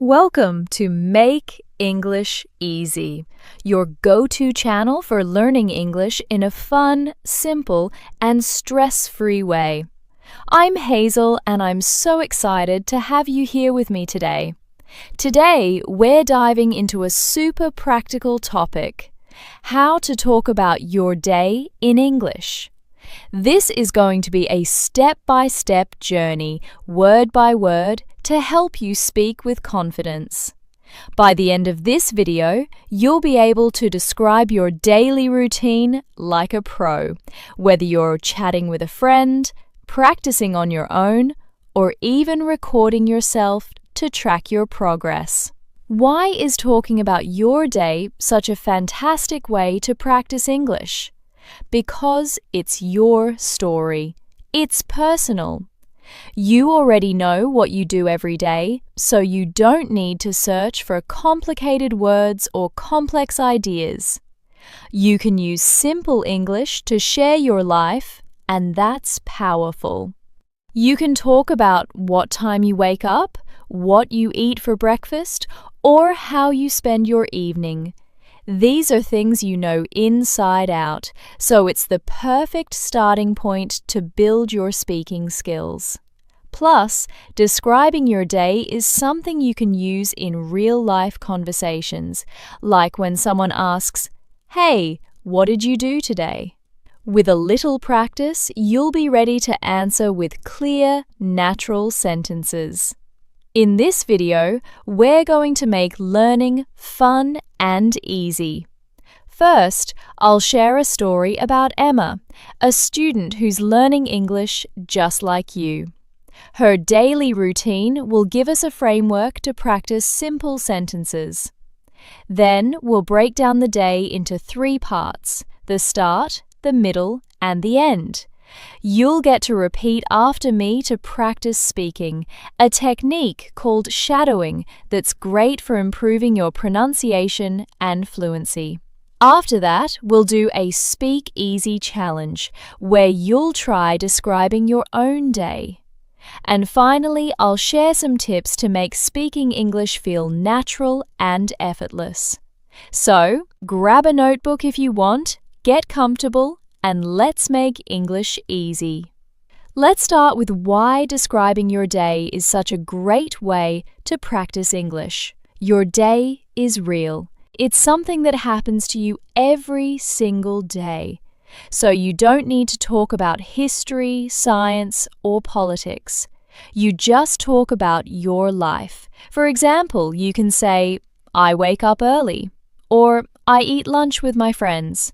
Welcome to Make English Easy, your go-to channel for learning English in a fun, simple, and stress-free way. I'm Hazel, and I'm so excited to have you here with me today. Today, we're diving into a super practical topic: how to talk about your day in English. This is going to be a step-by-step journey, word by word, to help you speak with confidence. By the end of this video, you'll be able to describe your daily routine like a pro, whether you're chatting with a friend, practicing on your own, or even recording yourself to track your progress. Why is talking about your day such a fantastic way to practice English? Because it's your story. It's personal. You already know what you do every day, so you don't need to search for complicated words or complex ideas. You can use simple English to share your life, and that's powerful. You can talk about what time you wake up, what you eat for breakfast, or how you spend your evening. These are things you know inside out, so it's the perfect starting point to build your speaking skills. Plus, describing your day is something you can use in real-life conversations, like when someone asks, "Hey, what did you do today?" With a little practice, you'll be ready to answer with clear, natural sentences. In this video, we're going to make learning fun and easy. First, I'll share a story about Emma, a student who's learning English just like you. Her daily routine will give us a framework to practice simple sentences. Then we'll break down the day into 3 parts: the start, the middle, and the end. You'll get to repeat after me to practice speaking, a technique called shadowing that's great for improving your pronunciation and fluency. After that, we'll do a Speak Easy challenge, where you'll try describing your own day. And finally, I'll share some tips to make speaking English feel natural and effortless. So, grab a notebook if you want, get comfortable, and let's make English easy. Let's start with why describing your day is such a great way to practice English. Your day is real. It's something that happens to you every single day. So you don't need to talk about history, science, or politics. You just talk about your life. For example, you can say, "I wake up early," or "I eat lunch with my friends."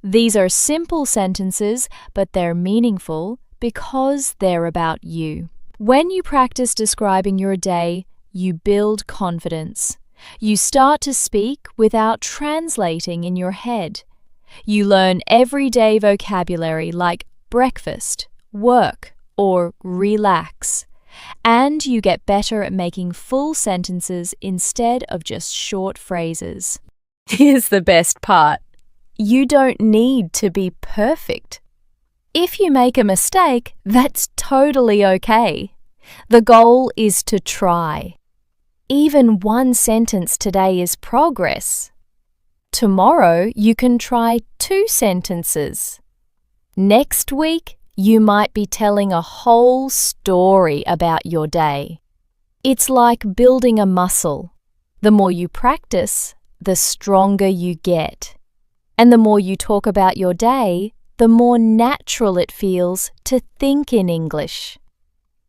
These are simple sentences, but they're meaningful because they're about you. When you practice describing your day, you build confidence. You start to speak without translating in your head. You learn everyday vocabulary like breakfast, work, or relax. And you get better at making full sentences instead of just short phrases. Here's the best part. You don't need to be perfect. If you make a mistake, that's totally okay. The goal is to try. Even one sentence today is progress. Tomorrow, you can try 2 sentences. Next week, you might be telling a whole story about your day. It's like building a muscle. The more you practice, the stronger you get. And the more you talk about your day, the more natural it feels to think in English.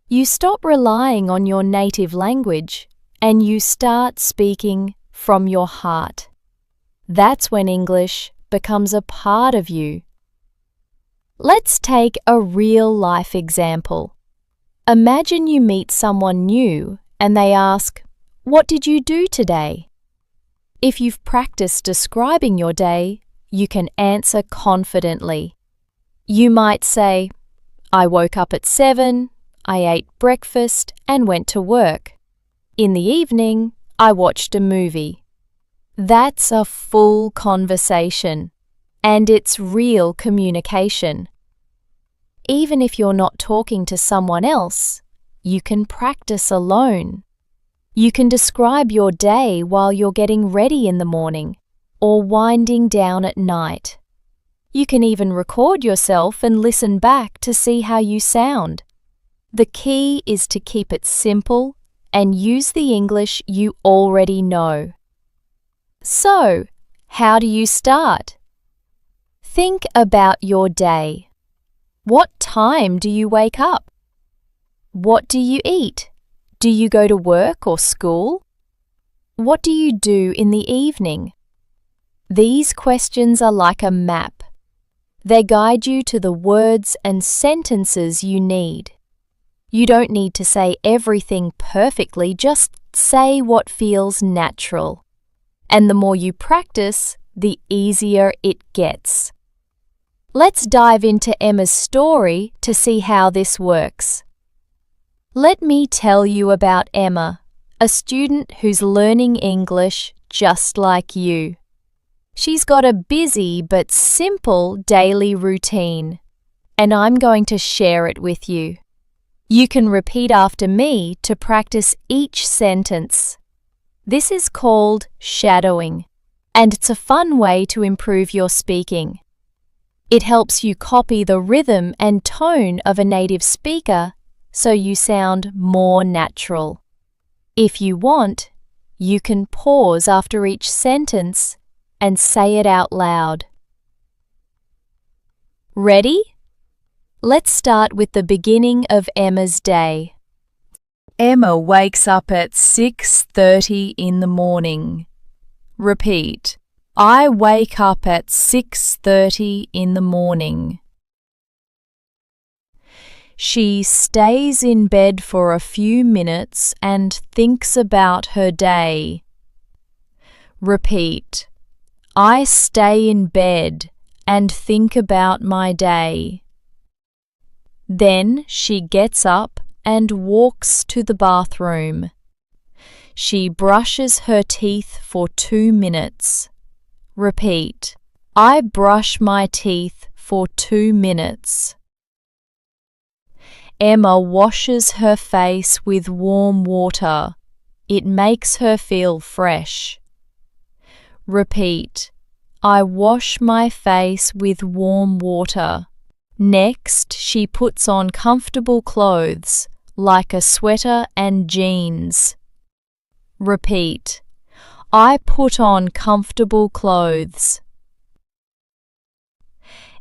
You stop relying on your native language and you start speaking from your heart. That's when English becomes a part of you. Let's take a real-life example. Imagine you meet someone new and they ask, "What did you do today?" If you've practiced describing your day, you can answer confidently. You might say, "I woke up at 7, I ate breakfast and went to work. In the evening, I watched a movie." That's a full conversation, and it's real communication. Even if you're not talking to someone else, you can practice alone. You can describe your day while you're getting ready in the morning or winding down at night. You can even record yourself and listen back to see how you sound. The key is to keep it simple and use the English you already know. So, how do you start? Think about your day. What time do you wake up? What do you eat? Do you go to work or school? What do you do in the evening? These questions are like a map. They guide you to the words and sentences you need. You don't need to say everything perfectly, just say what feels natural. And the more you practice, the easier it gets. Let's dive into Emma's story to see how this works. Let me tell you about Emma, a student who's learning English just like you. She's got a busy but simple daily routine, and I'm going to share it with you. You can repeat after me to practice each sentence. This is called shadowing, and it's a fun way to improve your speaking. It helps you copy the rhythm and tone of a native speaker so you sound more natural. If you want, you can pause after each sentence and say it out loud. Ready? Let's start with the beginning of Emma's day. Emma wakes up at 6:30 in the morning. Repeat. I wake up at 6:30 in the morning. She stays in bed for a few minutes and thinks about her day. Repeat. I stay in bed and think about my day. Then she gets up and walks to the bathroom. She brushes her teeth for 2 minutes. Repeat. I brush my teeth for 2 minutes. Emma washes her face with warm water. It makes her feel fresh. Repeat. I wash my face with warm water. Next, she puts on comfortable clothes, like a sweater and jeans. Repeat. I put on comfortable clothes.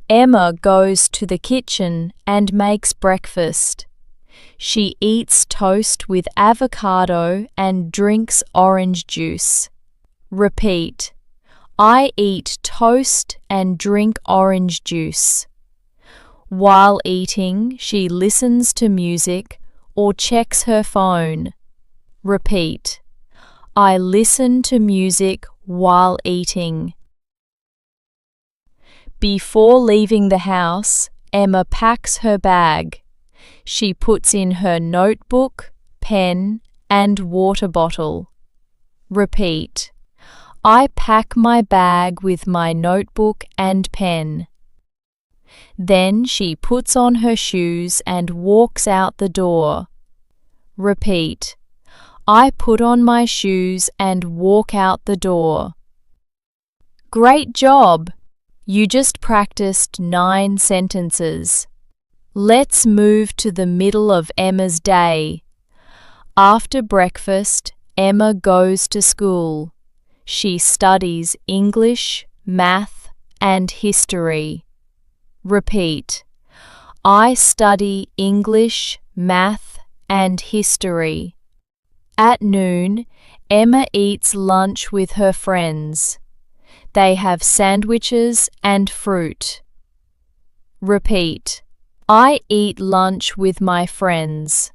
Emma goes to the kitchen and makes breakfast. She eats toast with avocado and drinks orange juice. Repeat. I eat toast and drink orange juice. While eating, she listens to music or checks her phone. Repeat. I listen to music while eating. Before leaving the house, Emma packs her bag. She puts in her notebook, pen, and water bottle. Repeat. I pack my bag with my notebook and pen. Then she puts on her shoes and walks out the door. Repeat. I put on my shoes and walk out the door. Great job! You just practiced 9 sentences. Let's move to the middle of Emma's day. After breakfast, Emma goes to school. She studies English, math, and history. Repeat. I study English, math, and history. At noon, Emma eats lunch with her friends. They have sandwiches and fruit. Repeat. I eat lunch with my friends.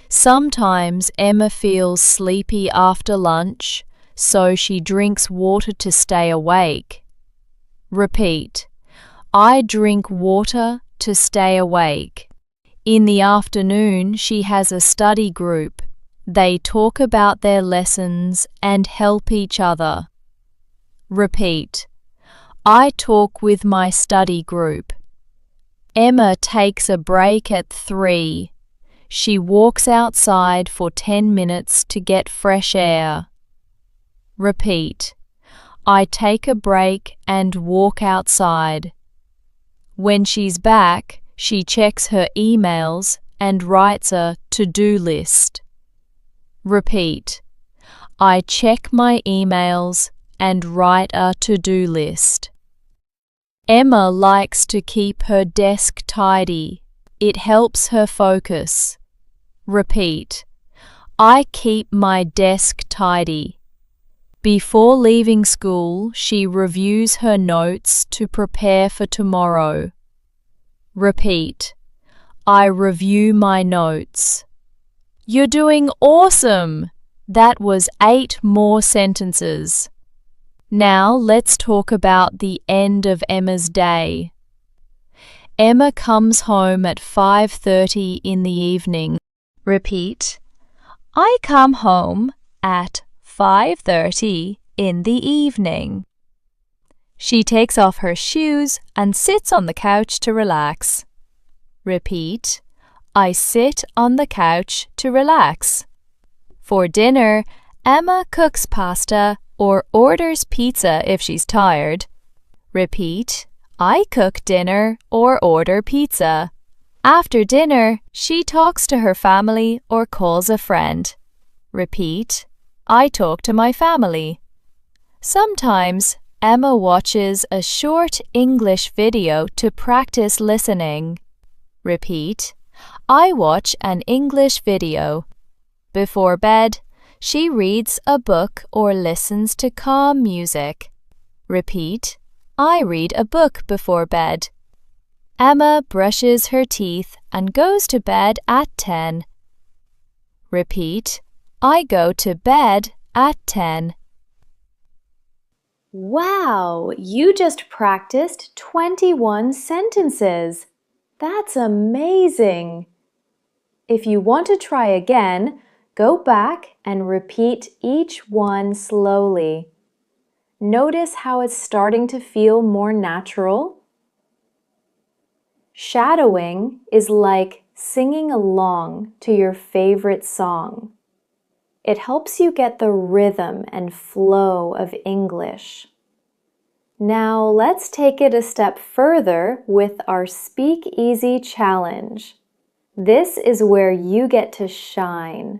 Sometimes Emma feels sleepy after lunch, so she drinks water to stay awake. Repeat. I drink water to stay awake. In the afternoon, she has a study group. They talk about their lessons and help each other. Repeat. I talk with my study group. Emma takes a break at 3. She walks outside for 10 minutes to get fresh air. Repeat. I take a break and walk outside. When she's back, she checks her emails and writes a to-do list. Repeat. I check my emails and write a to-do list. Emma likes to keep her desk tidy. It helps her focus. Repeat. I keep my desk tidy. Before leaving school, she reviews her notes to prepare for tomorrow. Repeat. I review my notes. You're doing awesome! That was 8 more sentences. Now let's talk about the end of Emma's day. Emma comes home at 5:30 in the evening. Repeat. I come home at 5:30 in the evening. She takes off her shoes and sits on the couch to relax. Repeat. I sit on the couch to relax. For dinner, Emma cooks pasta or orders pizza if she's tired. Repeat. I cook dinner or order pizza. After dinner, she talks to her family or calls a friend. Repeat. I talk to my family. Sometimes, Emma watches a short English video to practice listening. Repeat. I watch an English video. Before bed, she reads a book or listens to calm music. Repeat. I read a book before bed. Emma brushes her teeth and goes to bed at 10. Repeat. I go to bed at 10. Wow, you just practiced 21 sentences. That's amazing! If you want to try again, go back and repeat each one slowly. Notice how it's starting to feel more natural. Shadowing is like singing along to your favorite song. It helps you get the rhythm and flow of English. Now let's take it a step further with our Speak Easy challenge. This is where you get to shine.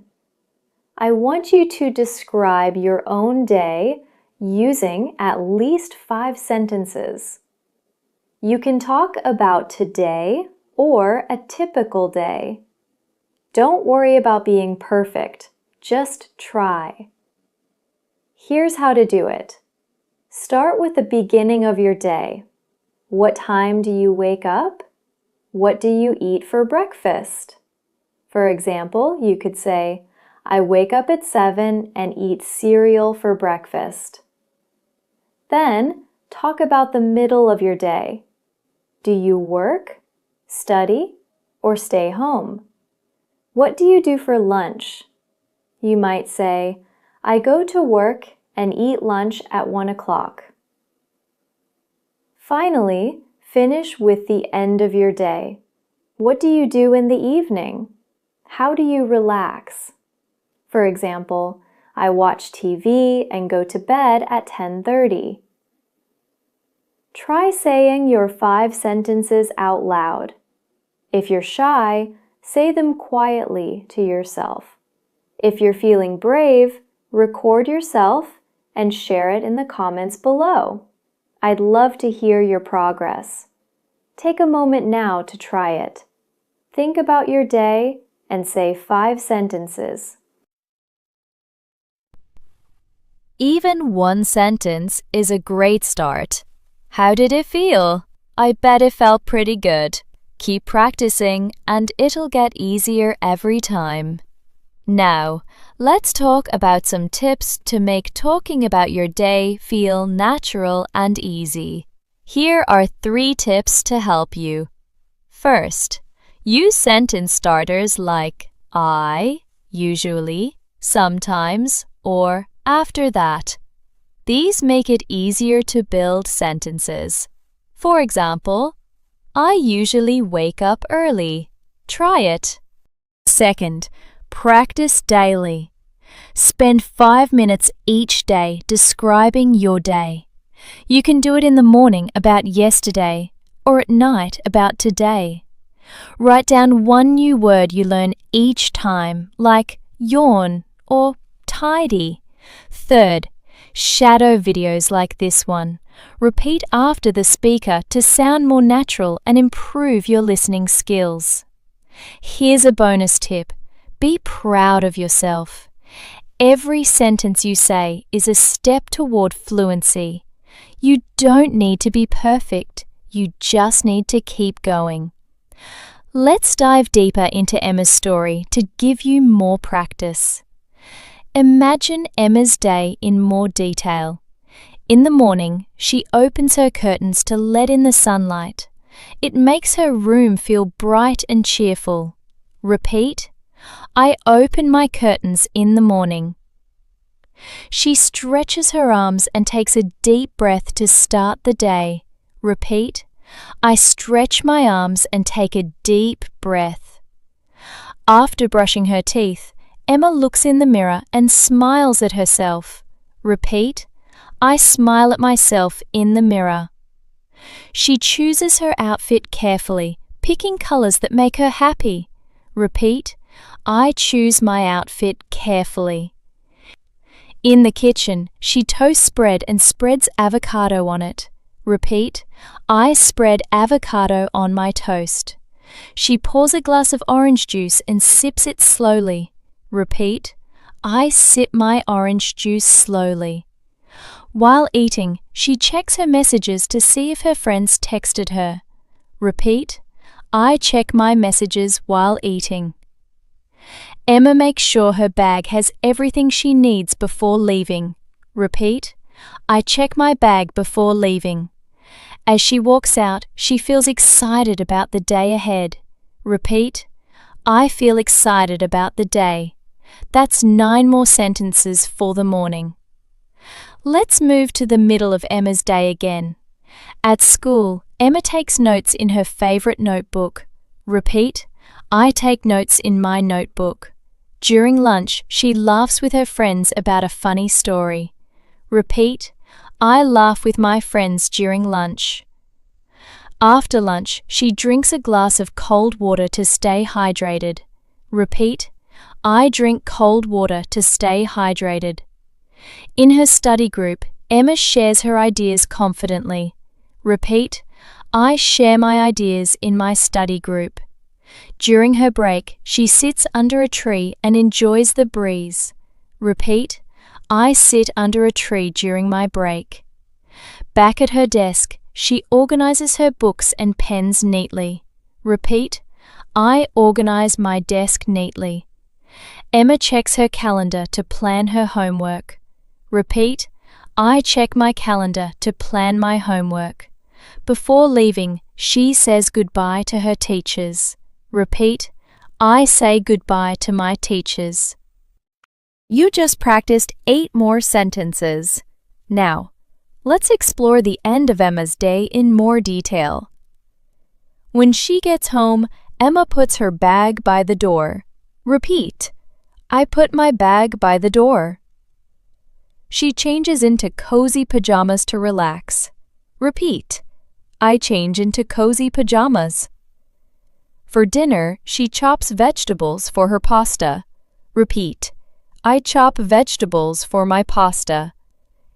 I want you to describe your own day using at least 5 sentences. You can talk about today or a typical day. Don't worry about being perfect. Just try. Here's how to do it. Start with the beginning of your day. What time do you wake up? What do you eat for breakfast? For example, you could say, I wake up at 7 and eat cereal for breakfast. Then, talk about the middle of your day. Do you work, study, or stay home? What do you do for lunch? You might say, I go to work and eat lunch at 1 o'clock. Finally, finish with the end of your day. What do you do in the evening? How do you relax? For example, I watch TV and go to bed at 10:30. Try saying your 5 sentences out loud. If you're shy, say them quietly to yourself. If you're feeling brave, record yourself and share it in the comments below. I'd love to hear your progress. Take a moment now to try it. Think about your day and say 5 sentences. Even one sentence is a great start. How did it feel? I bet it felt pretty good. Keep practicing and it'll get easier every time. Now, let's talk about some tips to make talking about your day feel natural and easy. Here are 3 tips to help you. First, use sentence starters like I, usually, sometimes, or after that. These make it easier to build sentences. For example, I usually wake up early. Try it. Second, practice daily. Spend 5 minutes each day describing your day. You can do it in the morning about yesterday or at night about today. Write down one new word you learn each time, like yawn or tidy. Third, shadow videos like this one. Repeat after the speaker to sound more natural and improve your listening skills. Here's a bonus tip. Be proud of yourself. Every sentence you say is a step toward fluency. You don't need to be perfect. You just need to keep going. Let's dive deeper into Emma's story to give you more practice. Imagine Emma's day in more detail. In the morning, she opens her curtains to let in the sunlight. It makes her room feel bright and cheerful. Repeat. I open my curtains in the morning. She stretches her arms and takes a deep breath to start the day. Repeat. I stretch my arms and take a deep breath. After brushing her teeth, Emma looks in the mirror and smiles at herself. Repeat. I smile at myself in the mirror. She chooses her outfit carefully, picking colors that make her happy. Repeat. I choose my outfit carefully. In the kitchen, she toasts bread and spreads avocado on it. Repeat. I spread avocado on my toast. She pours a glass of orange juice and sips it slowly. Repeat. I sip my orange juice slowly. While eating, she checks her messages to see if her friends texted her. Repeat. I check my messages while eating. Emma makes sure her bag has everything she needs before leaving. Repeat. I check my bag before leaving. As she walks out, she feels excited about the day ahead. Repeat. I feel excited about the day. That's 9 more sentences for the morning. Let's move to the middle of Emma's day again. At school, Emma takes notes in her favorite notebook. Repeat. I take notes in my notebook. During lunch, she laughs with her friends about a funny story. Repeat. I laugh with my friends during lunch. After lunch, she drinks a glass of cold water to stay hydrated. Repeat. I drink cold water to stay hydrated. In her study group, Emma shares her ideas confidently. Repeat. I share my ideas in my study group. During her break, she sits under a tree and enjoys the breeze. Repeat. I sit under a tree during my break. Back at her desk, she organizes her books and pens neatly. Repeat. I organize my desk neatly. Emma checks her calendar to plan her homework. Repeat. I check my calendar to plan my homework. Before leaving, she says goodbye to her teachers. Repeat. I say goodbye to my teachers. You just practiced 8 more sentences. Now, let's explore the end of Emma's day in more detail. When she gets home, Emma puts her bag by the door. Repeat. I put my bag by the door. She changes into cozy pajamas to relax. Repeat. I change into cozy pajamas. For dinner, she chops vegetables for her pasta. Repeat. I chop vegetables for my pasta.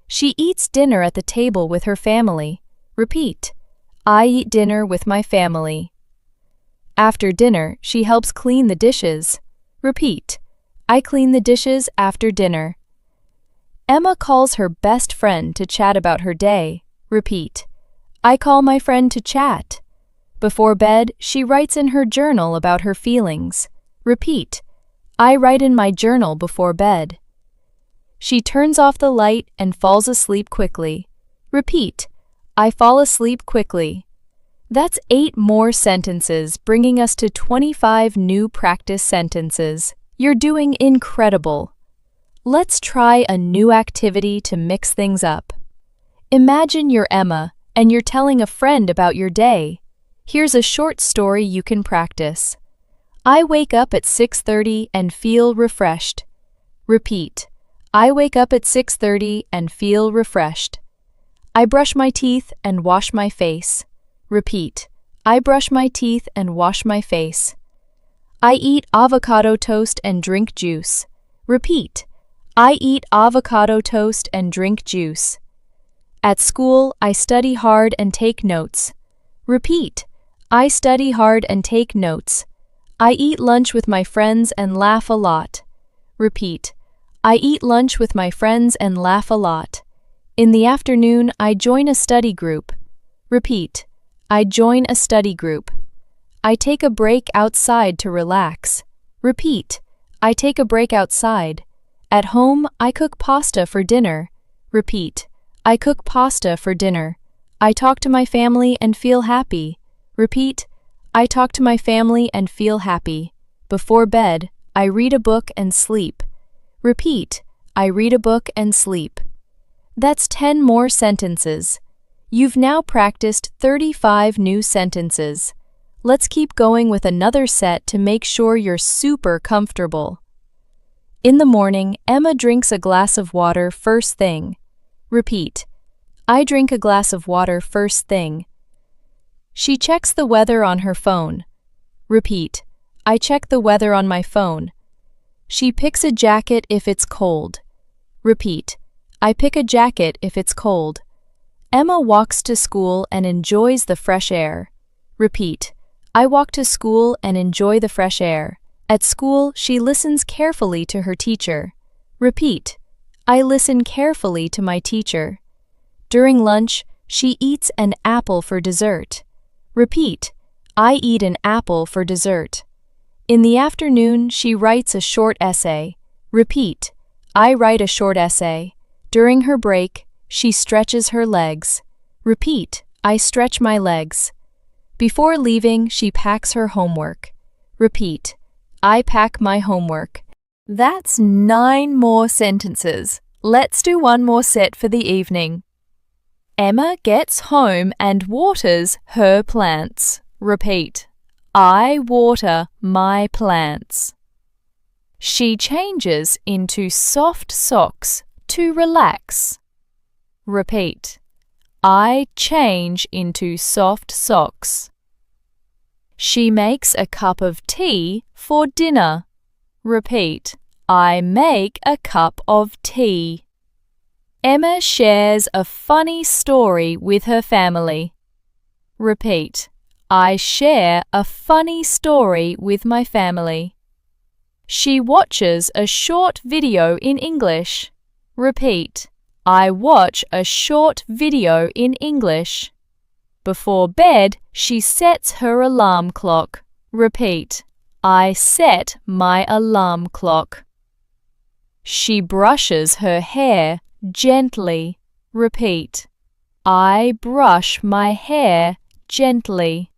She eats dinner at the table with her family. Repeat. I eat dinner with my family. After dinner, she helps clean the dishes. Repeat. I clean the dishes after dinner. Emma calls her best friend to chat about her day. Repeat. I call my friend to chat. Before bed, she writes in her journal about her feelings. Repeat. I write in my journal before bed. She turns off the light and falls asleep quickly. Repeat. I fall asleep quickly. That's 8 more sentences, bringing us to 25 new practice sentences. You're doing incredible. Let's try a new activity to mix things up. Imagine you're Emma and you're telling a friend about your day. Here's a short story you can practice. I wake up at 6:30 and feel refreshed. Repeat. I wake up at 6:30 and feel refreshed. I brush my teeth and wash my face. Repeat. I brush my teeth and wash my face. I eat avocado toast and drink juice. Repeat. I eat avocado toast and drink juice. At school, I study hard and take notes. Repeat. I study hard and take notes. I eat lunch with my friends and laugh a lot. Repeat. I eat lunch with my friends and laugh a lot. In the afternoon, I join a study group. Repeat. I join a study group. I take a break outside to relax. Repeat. I take a break outside. At home, I cook pasta for dinner. Repeat. I cook pasta for dinner. I talk to my family and feel happy. Repeat. I talk to my family and feel happy. Before bed, I read a book and sleep. Repeat. I read a book and sleep. That's 10 more sentences. You've now practiced 35 new sentences. Let's keep going with another set to make sure you're super comfortable. In the morning, Emma drinks a glass of water first thing. Repeat. I drink a glass of water first thing. She checks the weather on her phone. Repeat. I check the weather on my phone. She picks a jacket if it's cold. Repeat. I pick a jacket if it's cold. Emma walks to school and enjoys the fresh air. Repeat. I walk to school and enjoy the fresh air. At school, she listens carefully to her teacher. Repeat. I listen carefully to my teacher. During lunch, she eats an apple for dessert. Repeat. I eat an apple for dessert. In the afternoon, she writes a short essay. Repeat. I write a short essay. During her break, she stretches her legs. Repeat. I stretch my legs. Before leaving, she packs her homework. Repeat. I pack my homework. That's 9 more sentences. Let's do one more set for the evening. Emma gets home and waters her plants. Repeat. I water my plants. She changes into soft socks to relax. Repeat. I change into soft socks. She makes a cup of tea for dinner. Repeat. I make a cup of tea. Emma shares a funny story with her family. Repeat. I share a funny story with my family. She watches a short video in English. Repeat. I watch a short video in English. Before bed, she sets her alarm clock. Repeat. I set my alarm clock. She brushes her hair gently. Repeat. I brush my hair gently.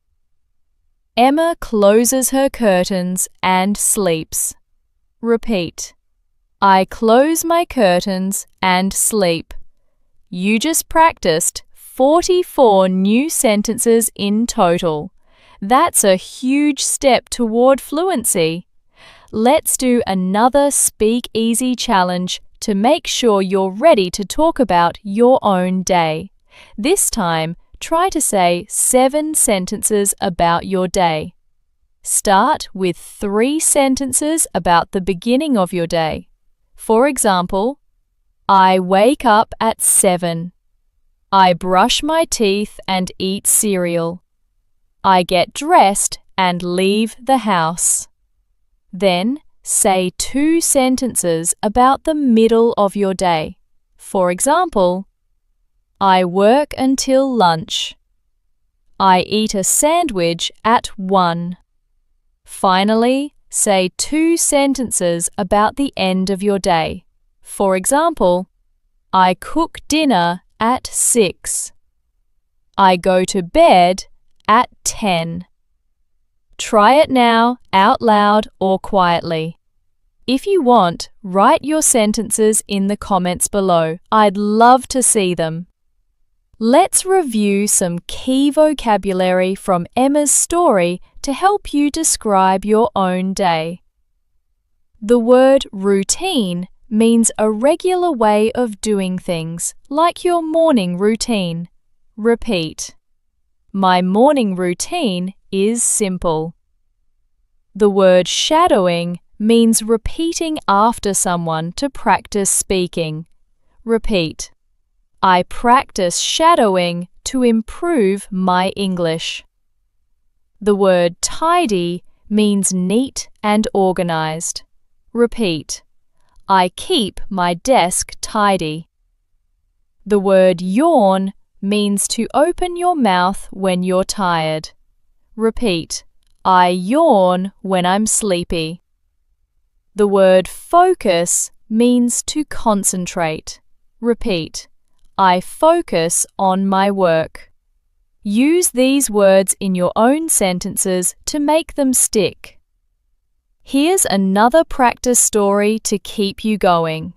Emma closes her curtains and sleeps. Repeat. I close my curtains and sleep. You just practiced 44 new sentences in total. That's a huge step toward fluency. Let's do another Speak Easy challenge to make sure you're ready to talk about your own day. This time, try to say 7 sentences about your day. Start with 3 sentences about the beginning of your day. For example, I wake up at 7. I brush my teeth and eat cereal. I get dressed and leave the house. Then, say 2 sentences about the middle of your day. For example, I work until lunch. I eat a sandwich at 1. Finally, say 2 sentences about the end of your day. For example, I cook dinner at 6. I go to bed at 10. Try it now, out loud or quietly. If you want, write your sentences in the comments below. I'd love to see them. Let's review some key vocabulary from Emma's story to help you describe your own day. The word routine means a regular way of doing things, like your morning routine. Repeat. My morning routine is simple. The word shadowing means repeating after someone to practice speaking. Repeat. I practice shadowing to improve my English. The word tidy means neat and organized. Repeat. I keep my desk tidy. The word yawn means to open your mouth when you're tired. Repeat. I yawn when I'm sleepy. The word focus means to concentrate. Repeat. I focus on my work. Use these words in your own sentences to make them stick. Here's another practice story to keep you going.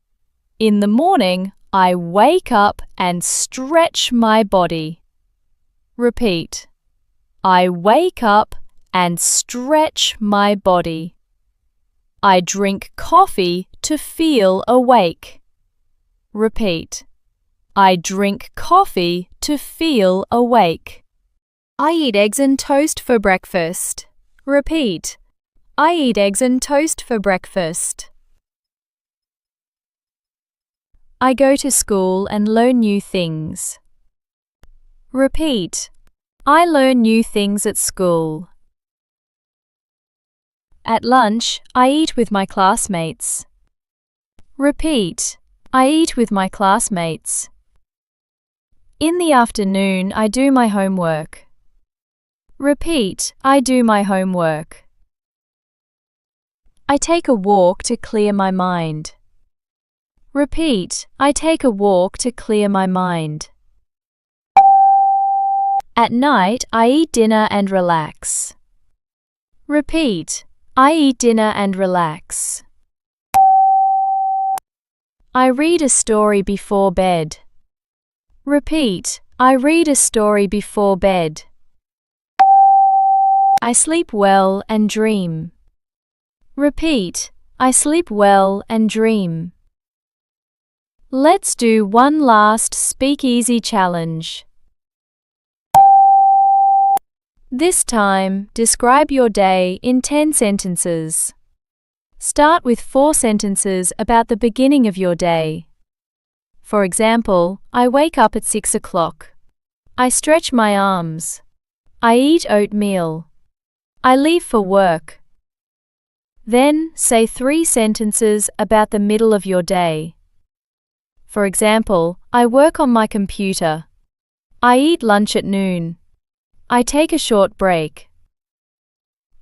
In the morning, I wake up and stretch my body. Repeat. I wake up and stretch my body. I drink coffee to feel awake. Repeat. I drink coffee to feel awake. I eat eggs and toast for breakfast. Repeat. I eat eggs and toast for breakfast. I go to school and learn new things. Repeat. I learn new things at school. At lunch, I eat with my classmates. Repeat. I eat with my classmates. In the afternoon, I do my homework. Repeat. I do my homework. I take a walk to clear my mind. Repeat. I take a walk to clear my mind. At night, I eat dinner and relax. Repeat. I eat dinner and relax. I read a story before bed. Repeat. I read a story before bed. I sleep well and dream. Repeat. I sleep well and dream. Let's do one last Speak Easy challenge. This time, describe your day in 10 sentences. Start with 4 sentences about the beginning of your day. For example, I wake up at 6 o'clock. I stretch my arms. I eat oatmeal. I leave for work. Then say 3 sentences about the middle of your day. For example, I work on my computer. I eat lunch at noon. I take a short break.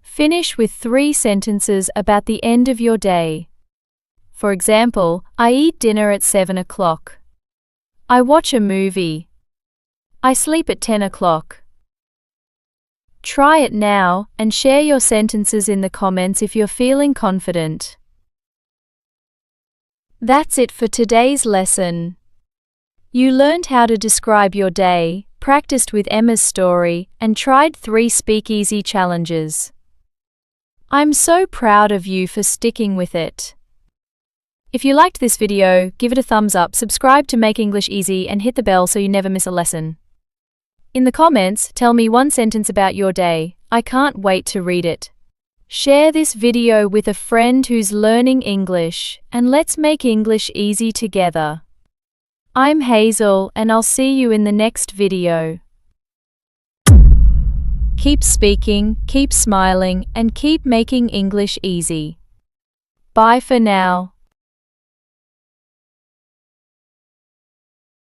Finish with 3 sentences about the end of your day. For example, I eat dinner at 7 o'clock. I watch a movie. I sleep at 10 o'clock. Try it now and share your sentences in the comments if you're feeling confident. That's it for today's lesson. You learned how to describe your day, practiced with Emma's story, and tried 3 Speak Easy challenges. I'm so proud of you for sticking with it. If you liked this video, give it a thumbs up, subscribe to Make English Easy, and hit the bell so you never miss a lesson. In the comments, tell me 1 sentence about your day. I can't wait to read it. Share this video with a friend who's learning English, and let's make English easy together. I'm Hazel, and I'll see you in the next video. Keep speaking, keep smiling, and keep making English easy. Bye for now.